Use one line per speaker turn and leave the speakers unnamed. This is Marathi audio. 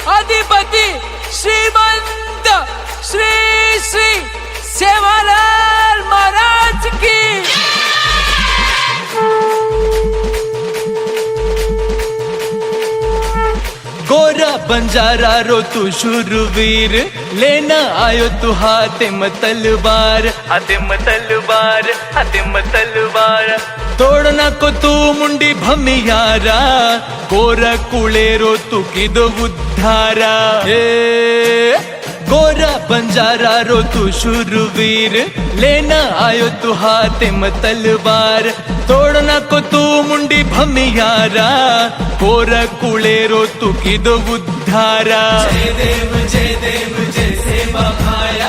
अधिपती श्रीमंत श्री श्री सेवालाल महाराज की। गोरा बंजारा रो तू शूरवीर, लेना आयो तू हाथे में तलवार, हाथे में तलवार, हाथे में तलवार। तोड़ना को तू मुंडी भमियारा, गोरा कुळेरो तू किदो उद्धारा। गोरा बंजारा रो तू शूरवीर, लेना आयो तू हाथे में तलवार। तोड़ना को तू मुंडी भमियारा, गोरा कुळेरो तू किदो उद्धारा। जय देव जय सेवा भाया,